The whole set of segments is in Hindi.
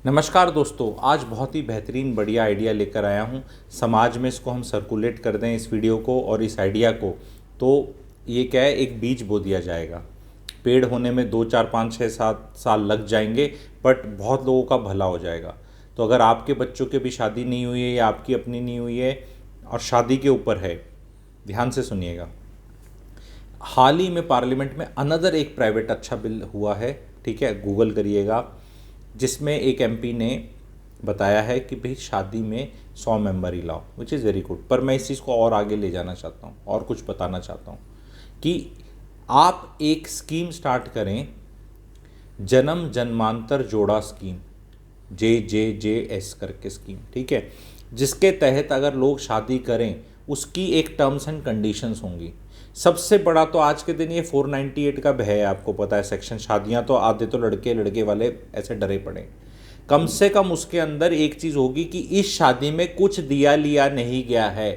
नमस्कार दोस्तों, आज बहुत ही बेहतरीन बढ़िया आइडिया लेकर आया हूँ। समाज में इसको हम सर्कुलेट कर दें इस वीडियो को और इस आइडिया को, तो ये क्या है, एक बीज बो दिया जाएगा। पेड़ होने में 2 4 5 6 7 साल लग जाएंगे, बट बहुत लोगों का भला हो जाएगा। तो अगर आपके बच्चों की भी शादी नहीं हुई है या आपकी अपनी नहीं हुई है और शादी के ऊपर है, ध्यान से सुनिएगा। हाल ही में पार्लियामेंट में अनदर एक प्राइवेट अच्छा बिल हुआ है, ठीक है, गूगल करिएगा, जिसमें एक एमपी ने बताया है कि भाई शादी में 100 मेंबर ही लाओ, विच इज़ वेरी गुड। पर मैं इस चीज़ को और आगे ले जाना चाहता हूँ और कुछ बताना चाहता हूँ कि आप एक स्कीम स्टार्ट करें, जन्म जन्मांतर जोड़ा स्कीम, JJJS करके स्कीम, ठीक है, जिसके तहत अगर लोग शादी करें उसकी एक टर्म्स एंड कंडीशंस होंगी। सबसे बड़ा तो आज के दिन ये 498 का भय है, आपको पता है सेक्शन। शादियां तो आधे तो लड़के लड़के वाले ऐसे डरे पड़े। कम से कम उसके अंदर एक चीज़ होगी कि इस शादी में कुछ दिया लिया नहीं गया है,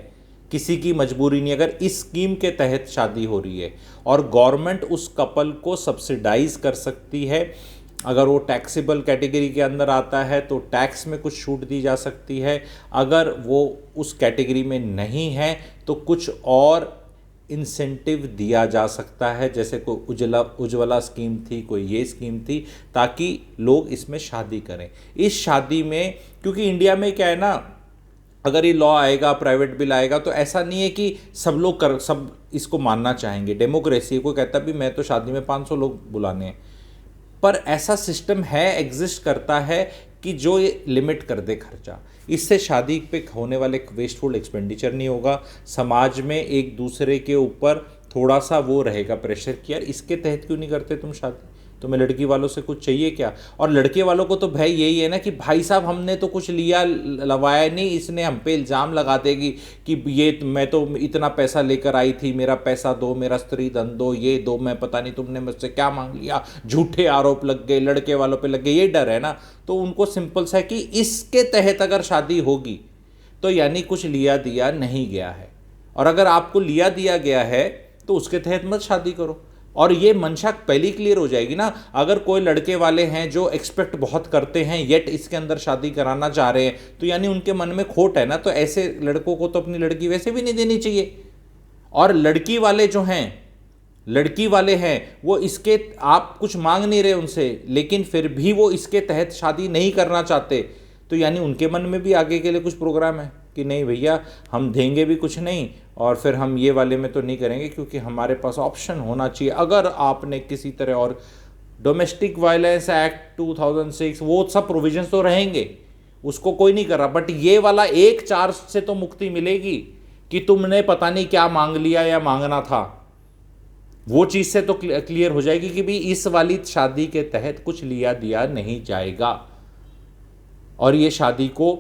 किसी की मजबूरी नहीं। अगर इस स्कीम के तहत शादी हो रही है और गवर्नमेंट उस कपल को सब्सिडाइज कर सकती है, अगर वो टैक्सेबल कैटेगरी के अंदर आता है तो टैक्स में कुछ छूट दी जा सकती है, अगर वो उस कैटेगरी में नहीं है तो कुछ और इंसेंटिव दिया जा सकता है, जैसे कोई उज्ज्वला स्कीम थी, कोई ये स्कीम थी, ताकि लोग इसमें शादी करें। इस शादी में, क्योंकि इंडिया में क्या है ना, अगर ये लॉ आएगा, प्राइवेट बिल आएगा, तो ऐसा नहीं है कि सब इसको मानना चाहेंगे। डेमोक्रेसी को कहता भी मैं तो शादी में 500 लोग बुलाने हैं, पर ऐसा सिस्टम है, एग्जिस्ट करता है कि जो ये लिमिट कर दे खर्चा। इससे शादी पे होने वाले वेस्टफुल एक्सपेंडिचर नहीं होगा। समाज में एक दूसरे के ऊपर थोड़ा सा वो रहेगा प्रेशर कि यार इसके तहत क्यों नहीं करते तुम शादी, तुम्हें लड़की वालों से कुछ चाहिए क्या। और लड़के वालों को तो भाई यही है ना कि भाई साहब हमने तो कुछ लिया लवाया नहीं, इसने हम पे इल्ज़ाम लगा देगी कि ये मैं तो इतना पैसा लेकर आई थी, मेरा पैसा दो, मेरा स्त्री धन दो, ये दो, मैं पता नहीं तुमने मुझसे क्या मांग लिया, झूठे आरोप लग गए, लड़के वालों पे लग गए, ये डर है ना। तो उनको सिंपल सा है कि इसके तहत अगर शादी होगी तो यानी कुछ लिया दिया नहीं गया है, और अगर आपको लिया दिया गया है तो उसके तहत मत शादी करो। और ये मंशा पहली क्लियर हो जाएगी ना। अगर कोई लड़के वाले हैं जो एक्सपेक्ट बहुत करते हैं येट इसके अंदर शादी कराना चाह रहे हैं, तो यानी उनके मन में खोट है ना। तो ऐसे लड़कों को तो अपनी लड़की वैसे भी नहीं देनी चाहिए। और लड़की वाले जो हैं, लड़की वाले हैं वो इसके, आप कुछ मांग नहीं रहे उनसे, लेकिन फिर भी वो इसके तहत शादी नहीं करना चाहते, तो यानी उनके मन में भी आगे के लिए कुछ प्रोग्राम है कि नहीं भैया हम देंगे भी कुछ नहीं, और फिर हम ये वाले में तो नहीं करेंगे, क्योंकि हमारे पास ऑप्शन होना चाहिए। अगर आपने किसी तरह, और डोमेस्टिक वायलेंस एक्ट 2006 वो सब प्रोविजंस तो रहेंगे, उसको कोई नहीं कर रहा, बट ये वाला एक चार्ज से तो मुक्ति मिलेगी कि तुमने पता नहीं क्या मांग लिया या मांगना था। वो चीज़ से तो क्लियर हो जाएगी कि भी इस वाली शादी के तहत कुछ लिया दिया नहीं जाएगा, और ये शादी को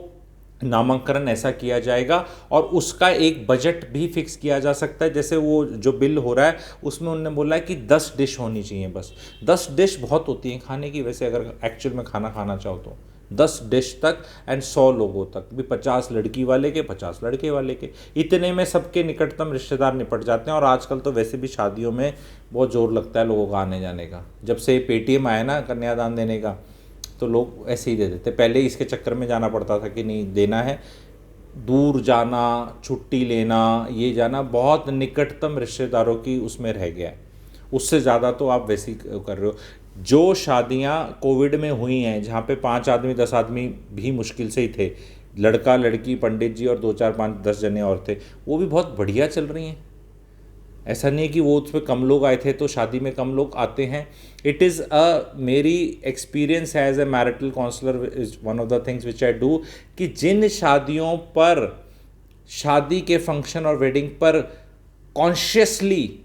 नामांकन ऐसा किया जाएगा, और उसका एक बजट भी फिक्स किया जा सकता है। जैसे वो जो बिल हो रहा है उसमें उन्होंने बोला है कि 10 डिश होनी चाहिए, बस 10 डिश बहुत होती हैं खाने की वैसे, अगर एक्चुअल में खाना खाना चाहो तो 10 डिश तक, एंड 100 लोगों तक भी, 50 लड़की वाले के 50 लड़के वाले के, इतने में सबके निकटतम रिश्तेदार निपट जाते हैं। और आजकल तो वैसे भी शादियों में बहुत जोर लगता है लोगों का आने जाने का। जब से पेटीएम आया ना कन्यादान देने का, तो लोग ऐसे ही दे देते। पहले इसके चक्कर में जाना पड़ता था कि नहीं देना है, दूर जाना, छुट्टी लेना, ये जाना, बहुत निकटतम रिश्तेदारों की उसमें रह गया है। उससे ज़्यादा तो आप वैसे ही कर रहे हो। जो शादियां कोविड में हुई हैं, जहाँ पे 5 आदमी 10 आदमी भी मुश्किल से ही थे, लड़का लड़की पंडित जी और 2 4 5 10 जने और थे, वो भी बहुत बढ़िया चल रही हैं। ऐसा नहीं कि वो उसमें कम लोग आए थे तो शादी में कम लोग आते हैं। इट इज़ मेरी experience as a marital counsellor is one of the things which I do, कि जिन शादियों पर, शादी के फंक्शन और वेडिंग पर कॉन्शियसली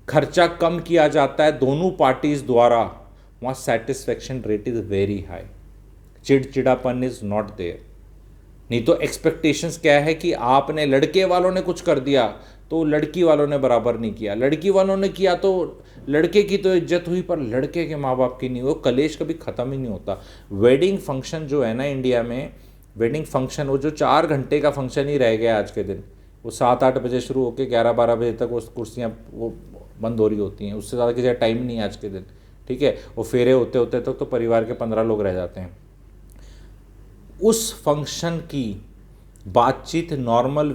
खर्चा कम किया जाता है दोनों पार्टीज द्वारा, वहाँ satisfaction rate is very high, चिड़चिड़ापन इज़ नॉट देयर। नहीं तो एक्सपेक्टेशंस क्या है कि आपने, लड़के वालों ने कुछ कर दिया तो लड़की वालों ने बराबर नहीं किया, लड़की वालों ने किया तो लड़के की तो इज्जत हुई पर लड़के के माँ बाप की नहीं। वो कलेश कभी ख़त्म ही नहीं होता। वेडिंग फंक्शन जो है ना इंडिया में, वेडिंग फंक्शन वो जो 4 घंटे का फंक्शन ही रह गया आज के दिन, वो 7 8 बजे शुरू होकर 11 12 बजे तक वो कुर्सियाँ वो बंद हो रही होती हैं, उससे ज़्यादा किसी का टाइम नहीं है आज के दिन, ठीक है। वो फेरे होते होते तक तो परिवार के 15 लोग रह जाते हैं। उस फंक्शन की बातचीत नॉर्मल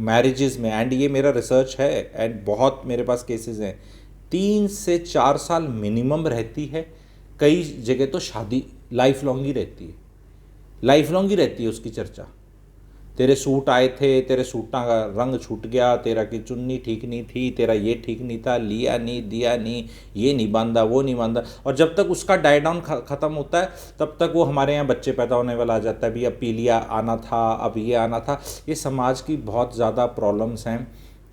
मैरिजेज़ में, एंड ये मेरा रिसर्च है एंड बहुत मेरे पास केसेस हैं, 3 से 4 साल मिनिमम रहती है। कई जगह तो शादी लाइफ लॉन्ग ही रहती है, लाइफ लॉन्ग ही रहती है उसकी चर्चा। तेरे सूट आए थे, तेरे सूटा का रंग छूट गया, तेरा की चुन्नी ठीक नहीं थी, तेरा ये ठीक नहीं था, लिया नहीं, दिया नहीं, ये नहीं बांधा, वो नहीं बांधा। और जब तक उसका डाई डाउन ख़त्म होता है तब तक वो हमारे यहाँ बच्चे पैदा होने वाला आ जाता है, भी अब पी लिया आना था, अब ये आना था। ये समाज की बहुत ज़्यादा प्रॉब्लम्स हैं।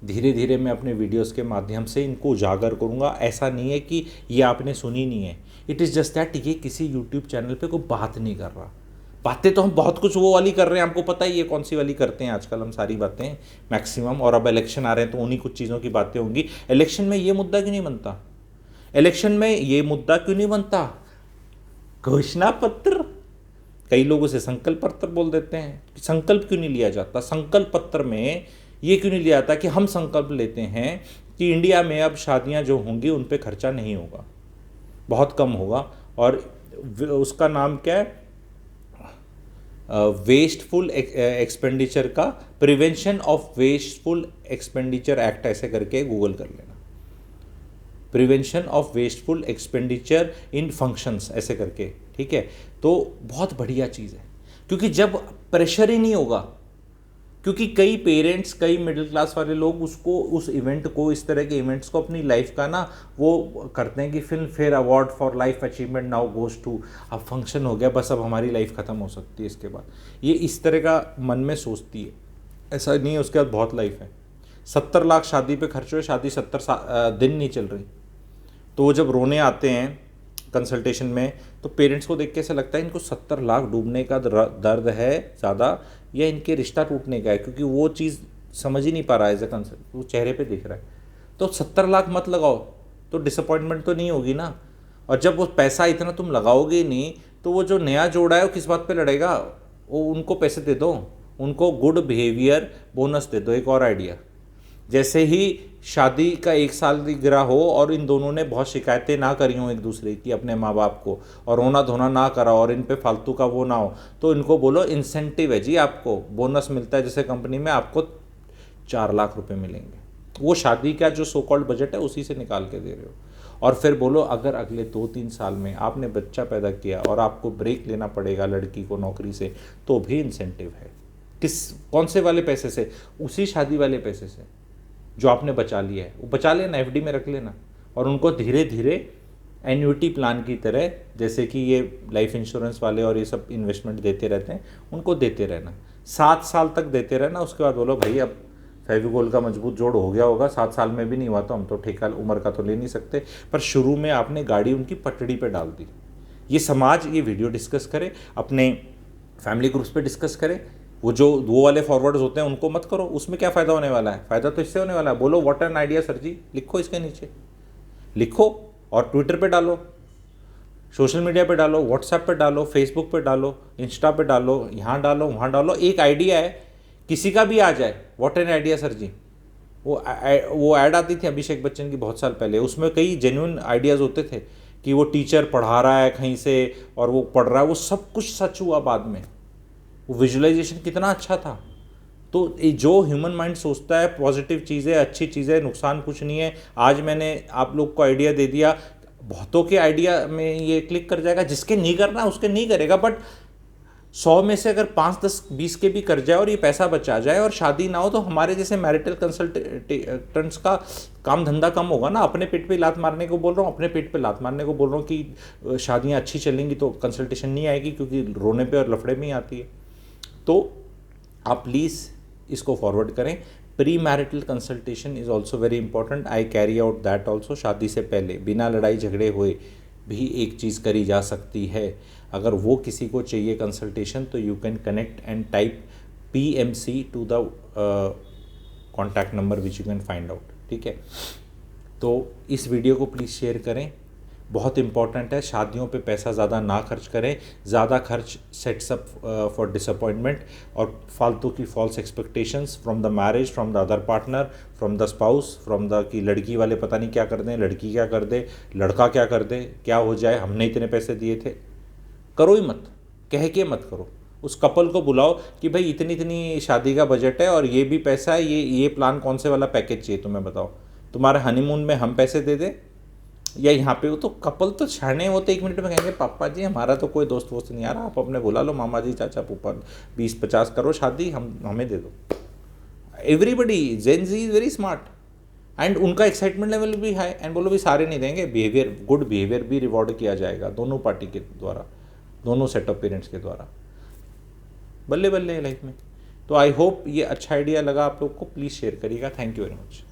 धीरे धीरे मैं अपने वीडियोस के माध्यम से इनको उजागर करूँगा। ऐसा नहीं है कि ये आपने सुनी नहीं है, इट इज़ जस्ट दैट ये किसी यूट्यूब चैनल पे कोई बात नहीं कर रहा। बातें तो हम बहुत कुछ वो वाली कर रहे हैं, आपको पता ही है कौन सी वाली करते हैं आजकल हम सारी बातें मैक्सिमम। और अब इलेक्शन आ रहे हैं तो उन्हीं कुछ चीज़ों की बातें होंगी। इलेक्शन में ये मुद्दा क्यों नहीं बनता? इलेक्शन में ये मुद्दा क्यों नहीं बनता? घोषणा पत्र, कई लोग उसे संकल्प पत्र बोल देते हैं। संकल्प क्यों नहीं लिया जाता? संकल्प पत्र में ये क्यों नहीं लिया जाता कि हम संकल्प लेते हैं कि इंडिया में अब शादियां जो होंगी उन पे खर्चा नहीं होगा, बहुत कम होगा। और उसका नाम क्या है? वेस्टफुल एक्सपेंडिचर का prevention of wasteful expenditure act ऐसे करके गूगल कर लेना। Prevention of wasteful expenditure in functions ऐसे करके, ठीक है? तो बहुत बढ़िया चीज़ है, क्योंकि जब प्रेशर ही नहीं होगा, क्योंकि कई पेरेंट्स, कई मिडिल क्लास वाले लोग उसको, उस इवेंट को, इस तरह के इवेंट्स को अपनी लाइफ का ना वो करते हैं कि Filmfare award for life achievement now goes to, अब फंक्शन हो गया बस, अब हमारी लाइफ ख़त्म हो सकती है इसके बाद। ये इस तरह का मन में सोचती है, ऐसा नहीं है। उसके बाद बहुत लाइफ है। 70 लाख शादी पे खर्च हुए, शादी 70 दिन नहीं चल रही। तो वो जब रोने आते हैं कंसल्टेशन में तो पेरेंट्स को देख के ऐसा लगता है इनको 70 लाख डूबने का दर्द है ज़्यादा, या इनके रिश्ता टूटने का है, क्योंकि वो चीज़ समझ ही नहीं पा रहा है एज ए कंसल्ट, वो चेहरे पे दिख रहा है। तो 70 लाख मत लगाओ, तो डिसअपॉइंटमेंट तो नहीं होगी ना। और जब वो पैसा इतना तुम लगाओगे ही नहीं, तो वो जो नया जोड़ा है वो किस बात पे लड़ेगा? वो उनको पैसे दे दो, उनको गुड बिहेवियर बोनस दे दो। एक और आइडिया, जैसे ही शादी का 1 साल गिरा हो और इन दोनों ने बहुत शिकायतें ना करी हों एक दूसरे की, अपने माँ बाप को, और रोना धोना ना करा और इन पे फालतू का वो ना हो, तो इनको बोलो इंसेंटिव है जी, आपको बोनस मिलता है, जैसे कंपनी में आपको 4 लाख रुपए मिलेंगे। वो शादी का जो सो कॉल्ड बजट है उसी से निकाल के दे रहे हो। और फिर बोलो अगर अगले 2-3 साल में आपने बच्चा पैदा किया और आपको ब्रेक लेना पड़ेगा लड़की को नौकरी से, तो भी इंसेंटिव है। कौन से वाले पैसे से? उसी शादी वाले पैसे से जो आपने बचा लिया है, वो बचा लेना, एफडी में रख लेना, और उनको धीरे धीरे एन्युटी प्लान की तरह, जैसे कि ये लाइफ इंश्योरेंस वाले और ये सब इन्वेस्टमेंट देते रहते हैं, उनको देते रहना। 7 साल तक देते रहना। उसके बाद बोलो भाई अब फेविकोल का मजबूत जोड़ हो गया होगा, 7 साल में भी नहीं हुआ तो हम तो ठेका उम्र का तो ले नहीं सकते, पर शुरू में आपने गाड़ी उनकी पटड़ी पे डाल दी। ये समाज ये वीडियो डिस्कस करे, अपने फैमिली ग्रुप्स पे डिस्कस करे। वो वाले फॉरवर्ड्स होते हैं उनको मत करो, उसमें क्या फ़ायदा होने वाला है? फ़ायदा तो इससे होने वाला है। बोलो व्हाट एन आइडिया सर जी, लिखो इसके नीचे, लिखो और ट्विटर पे डालो, सोशल मीडिया पे डालो, व्हाट्सएप पे डालो, फेसबुक पे डालो, इंस्टा पे डालो, यहाँ डालो, वहाँ डालो। एक आइडिया है, किसी का भी आ जाए, व्हाट एन आइडिया सर जी। वो ऐड आती थी अभिषेक बच्चन की बहुत साल पहले, उसमें कई जेन्युइन आइडियाज़ होते थे कि वो टीचर पढ़ा रहा है कहीं से और वो पढ़ रहा है, वो सब कुछ सच हुआ बाद में। वो विजुअलाइजेशन कितना अच्छा था। तो जो ह्यूमन माइंड सोचता है पॉजिटिव चीज़ें, अच्छी चीज़ें, नुकसान कुछ नहीं है। आज मैंने आप लोग को आइडिया दे दिया, बहुतों के आइडिया में ये क्लिक कर जाएगा, जिसके नहीं करना उसके नहीं करेगा, बट 100 में से अगर 5, 10, 20 के भी कर जाए और ये पैसा बचा जाए और शादी ना हो, तो हमारे जैसे मैरिटल कंसल्टेंट्स का काम धंधा कम होगा ना। अपने पेट पे लात मारने को बोल रहा हूँ, अपने पेट पे लात मारने को बोल रहा हूँ कि शादियाँ अच्छी चलेंगी तो कंसल्टेशन नहीं आएगी, क्योंकि रोने पे और लफड़े में ही आती है। तो आप प्लीज़ इसको फॉरवर्ड करें। Pre marital consultation is also very important, I carry out that also. शादी से पहले बिना लड़ाई झगड़े हुए भी एक चीज़ करी जा सकती है। अगर वो किसी को चाहिए कंसल्टेशन तो you can connect and type PMC to the contact number which you can find out, ठीक है? तो इस वीडियो को प्लीज़ शेयर करें, बहुत इंपॉर्टेंट है। शादियों पे पैसा ज़्यादा ना खर्च करें, ज़्यादा खर्च सेट्स अप फॉर डिसअपॉइंटमेंट और फालतू की false expectations from the marriage, from the other partner, from the spouse, from the कि लड़की वाले पता नहीं क्या कर दें, लड़की क्या कर दे, लड़का क्या कर दे, क्या हो जाए, हमने इतने पैसे दिए थे। करो ही मत, कह के मत करो। उस कपल को बुलाओ कि भाई इतनी इतनी शादी का बजट है और ये भी पैसा है, ये प्लान कौन से वाला पैकेज चाहिए तुम्हें बताओ, तुम्हारे हनीमून में हम पैसे दे दें या यहाँ पे। वो तो कपल तो छाने होते 1 मिनट में कहेंगे पापा जी हमारा तो कोई दोस्त वोस्त नहीं आ रहा, आप अपने बुला लो मामा जी चाचा फूफा, 20-50 करो शादी, हम हमें दे दो। Everybody Gen Z is very smart and उनका एक्साइटमेंट लेवल भी हाई, एंड बोलो भी सारे नहीं देंगे, बिहेवियर गुड बिहेवियर भी रिवॉर्ड किया जाएगा दोनों पार्टी के द्वारा, दोनों सेट ऑफ पेरेंट्स के द्वारा। बल्ले बल्ले है लाइफ में। तो आई होप ये अच्छा आइडिया लगा आप लोग को, प्लीज़ शेयर करिएगा। Thank you very much.